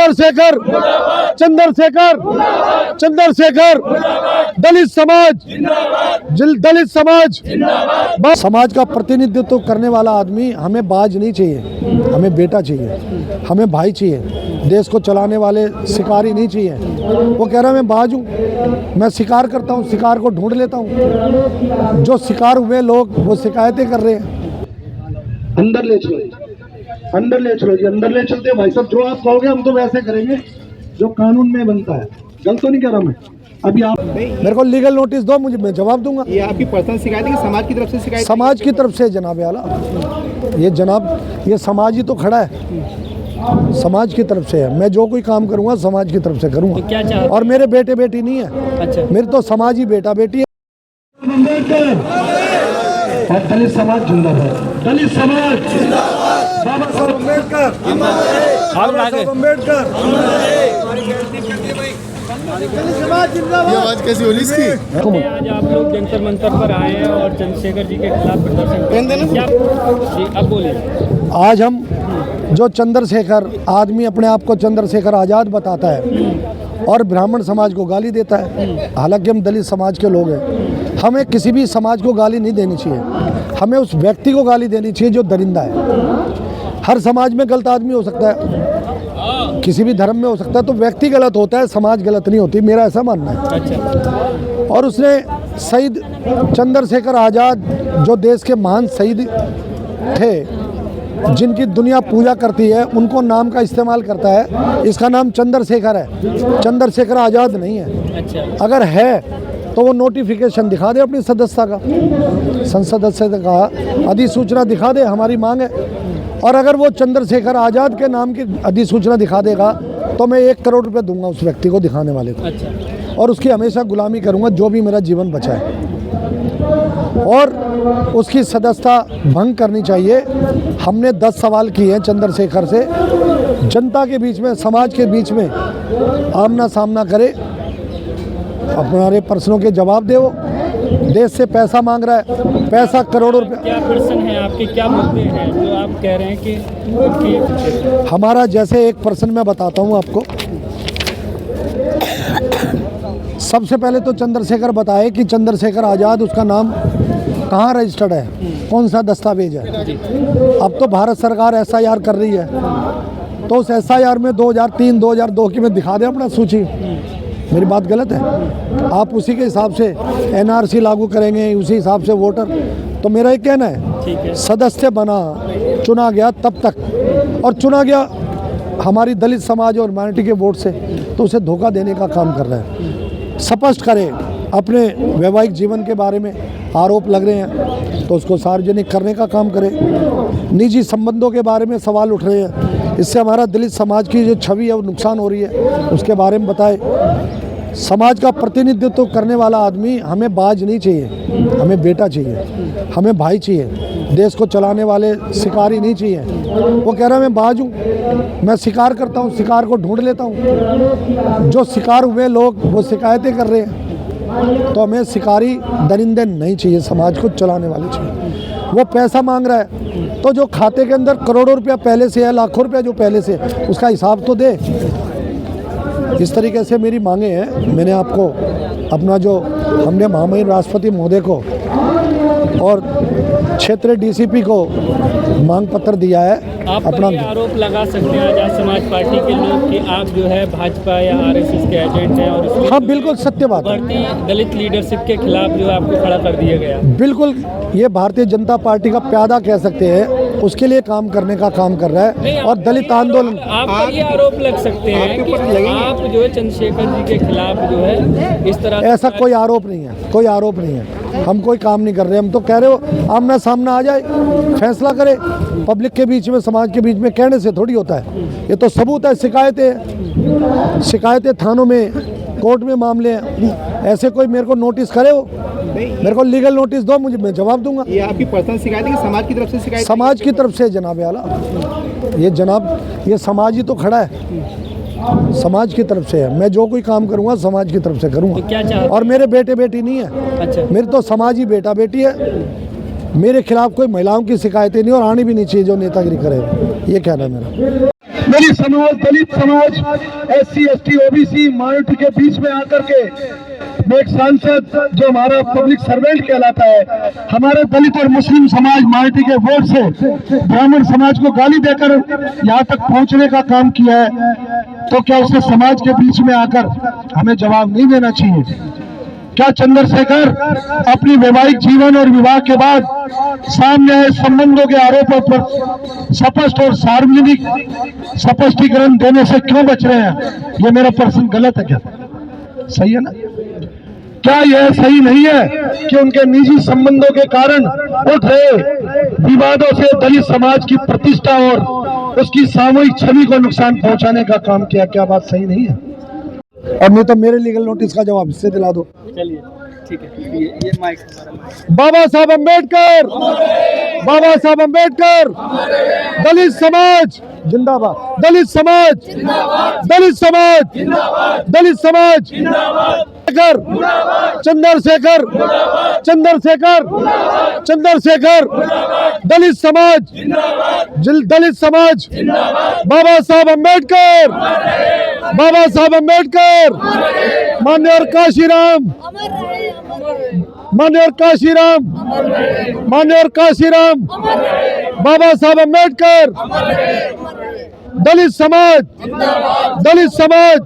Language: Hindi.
चंद्रशेखर चंद्रशेखर चंद्रशेखर दलित समाज समाज का प्रतिनिधित्व करने वाला आदमी हमें बाज नहीं चाहिए, हमें बेटा चाहिए, हमें भाई चाहिए। देश को चलाने वाले शिकारी नहीं चाहिए। वो कह रहा है मैं बाज हूँ, मैं शिकार करता हूँ, शिकार को ढूंढ लेता हूँ। जो शिकार हुए लोग वो शिकायतें कर रहे हैं। अंदर ले चलो, अंदर ले चलो जी, अंदर ले चलते भाई साहब। जो आप कहोगे हम तो वैसे करेंगे जो कानून में बनता है। गलत तो नहीं कह रहा मैं। अभी आप मेरे को लीगल नोटिस दो, मुझे मैं जवाब दूंगा। ये आपकी पर्सनल शिकायत है कि समाज की तरफ से शिकायत? समाज की तरफ से जनाब आला। ये जनाब ये समाज ही तो खड़ा है, समाज की तरफ से है। मैं जो कोई काम करूंगा समाज की तरफ से करूंगा। तो क्या चाहते? और मेरे बेटे बेटी नहीं है। अच्छा, मेरे तो समाज ही बेटा बेटी है। और दलित समाज जिंदाबाद, दलित समाज जिंदाबाद, बाबा साहब अम्बेडकर ये आवाज कैसी होली इसकी? आज आप लोग जंतर मंतर पर आए हैं और चंद्रशेखर जी के खिलाफ प्रदर्शन कर रहे हैं। जी अब बोलिए। आज हम जो चंद्रशेखर आदमी अपने आप को चंद्रशेखर आज़ाद बताता है और ब्राह्मण समाज को गाली देता है, हालांकि हम दलित समाज के लोग हैं। हमें किसी भी समाज को गाली नहीं देनी चाहिए, हमें उस व्यक्ति को गाली देनी चाहिए जो दरिंदा है। हर समाज में गलत आदमी हो सकता है, किसी भी धर्म में हो सकता है, तो व्यक्ति गलत होता है, समाज गलत नहीं होती, मेरा ऐसा मानना है। अच्छा, और उसने शहीद चंद्रशेखर आज़ाद जो देश के महान शहीद थे, जिनकी दुनिया पूजा करती है, उनको नाम का इस्तेमाल करता है। इसका नाम चंद्रशेखर है, चंद्रशेखर आज़ाद नहीं है। अच्छा, अगर है तो वो नोटिफिकेशन दिखा दे अपनी सदस्यता का, संसद सदस्य का अधिसूचना दिखा दे, हमारी मांग है। और अगर वो चंद्रशेखर आज़ाद के नाम की अधिसूचना दिखा देगा तो मैं 1 करोड़ रुपए दूंगा उस व्यक्ति को दिखाने वाले को। अच्छा, और उसकी हमेशा गुलामी करूंगा जो भी मेरा जीवन बचा है। और उसकी सदस्यता भंग करनी चाहिए। हमने 10 सवाल किए हैं चंद्रशेखर से, जनता के बीच में, समाज के बीच में आमना सामना करे, हमारे प्रश्नों के जवाब दे। वो देश से पैसा मांग रहा है, पैसा करोड़ों रुपए। क्या प्रश्न है आपके, क्या मुद्दे हैं जो आप कह रहे हैं कि हमारा? जैसे एक प्रश्न मैं बताता हूँ आपको। सबसे पहले तो चंद्रशेखर बताए कि चंद्रशेखर आज़ाद उसका नाम कहाँ रजिस्टर्ड है, कौन सा दस्तावेज है। अब तो भारत सरकार SIR कर रही है, तो उस SIR में 2003 2002 की में दिखा दे अपना सूची। मेरी बात गलत है? आप उसी के हिसाब से NRC लागू करेंगे, उसी हिसाब से वोटर। तो मेरा ये कहना है, सदस्य बना, चुना गया तब तक, और चुना गया हमारी दलित समाज और माइनॉरिटी के वोट से, तो उसे धोखा देने का काम कर रहा है। स्पष्ट करे, अपने वैवाहिक जीवन के बारे में आरोप लग रहे हैं तो उसको सार्वजनिक करने का काम करे। निजी संबंधों के बारे में सवाल उठ रहे हैं, इससे हमारा दलित समाज की जो छवि है वो नुकसान हो रही है, उसके बारे में बताए। समाज का प्रतिनिधित्व करने वाला आदमी हमें बाज नहीं चाहिए, हमें बेटा चाहिए, हमें भाई चाहिए। देश को चलाने वाले शिकारी नहीं चाहिए। वो कह रहा है मैं बाज हूँ, मैं शिकार करता हूँ, शिकार को ढूंढ लेता हूँ। जो शिकार हुए लोग वो शिकायतें कर रहे हैं। तो हमें शिकारी दरिंदे नहीं चाहिए, समाज को चलाने वाले चाहिए। वो पैसा मांग रहा है तो जो खाते के अंदर करोड़ों रुपया पहले से है, लाखों रुपया जो पहले से, उसका हिसाब तो दे। इस तरीके से मेरी मांगे हैं। मैंने आपको अपना जो हमने महामहिम राष्ट्रपति महोदय को और क्षेत्रीय DCP को मांग पत्र दिया है। आप अपना ये आरोप लगा सकते हैं आजाद समाज पार्टी के लोग कि आप जो है भाजपा या RSS के एजेंट हैं, और इसलिए हाँ बिल्कुल सत्य बात है। बढ़ती दलित लीडरशिप के खिलाफ जो है आपको खड़ा कर दिया गया। बिल्कुल, ये भारतीय जनता पार्टी का प्यादा कह सकते हैं, उसके लिए काम करने का काम कर रहा है। और दलित आंदोलन, आप पर ये आरोप लग सकते हैं कि आप जो है चंद्रशेखर जी के खिलाफ जो है इस तरह। ऐसा कोई आरोप नहीं है, कोई आरोप नहीं है। हम कोई काम नहीं कर रहे, हम तो कह रहे हो आमना सामना आ जाए, फैसला करे पब्लिक के बीच में, समाज के बीच में। कहने से थोड़ी होता है, ये तो सबूत है। शिकायतें थानों में, कोर्ट में मामले हैं। ऐसे कोई मेरे को नोटिस करे, हो मेरे को लीगल नोटिस दो, मुझे मैं जवाब दूंगा। ये आपकी पर्सनल शिकायत है कि समाज की तरफ से शिकायत? समाज की तरफ से जनाब आला। ये जनाब, ये समाज ही तो खड़ा है, समाज की तरफ से है। मैं जो कोई काम करूंगा समाज की तरफ से करूंगा। तो क्या चाहते? और मेरे बेटे बेटी नहीं है। अच्छा, मेरे तो समाज ही बेटा बेटी है। मेरे खिलाफ कोई महिलाओं की शिकायतें नहीं, और आनी भी नहीं चाहिए जो नेतागिरी करे। ये कहना है मेरा। दलित समाज SC ST OBC माइनॉरिटी के बीच में आकर के एक सांसद जो हमारा पब्लिक सर्वेंट कहलाता है, हमारे दलित और मुस्लिम समाज माइनॉरिटी के वोट से ब्राह्मण समाज को गाली देकर यहाँ तक पहुंचने का काम किया है, तो क्या उसने समाज के बीच में आकर हमें जवाब नहीं देना चाहिए? क्या चंद्रशेखर अपनी वैवाहिक जीवन और विवाह के बाद सामने आए संबंधों के आरोपों पर स्पष्ट और सार्वजनिक स्पष्टीकरण देने से क्यों बच रहे हैं? ये मेरा प्रश्न गलत है क्या? सही है ना? क्या यह सही नहीं है कि उनके निजी संबंधों के कारण उठ रहे विवादों से दलित समाज की प्रतिष्ठा और उसकी सामूहिक छवि को नुकसान पहुंचाने का काम किया? क्या बात सही नहीं है? और नहीं तो मेरे लीगल नोटिस का जवाब इससे दिला दो। चलिए ठीक है, ये माइक बाबा साहब अम्बेडकर, बाबा साहब अम्बेडकर, दलित समाज जिंदाबाद, दलित समाज, दलित समाज, दलित समाज, चंद्रशेखर, चंद्रशेखर, चंद्रशेखर, दलित समाज, दलित समाज, बाबा साहब अम्बेडकर, बाबा साहब अम्बेडकर, माननीय काशीराम, माननीय काशीराम, माननीय काशीराम, बाबा साहब अम्बेडकर, दलित समाज, दलित समाज,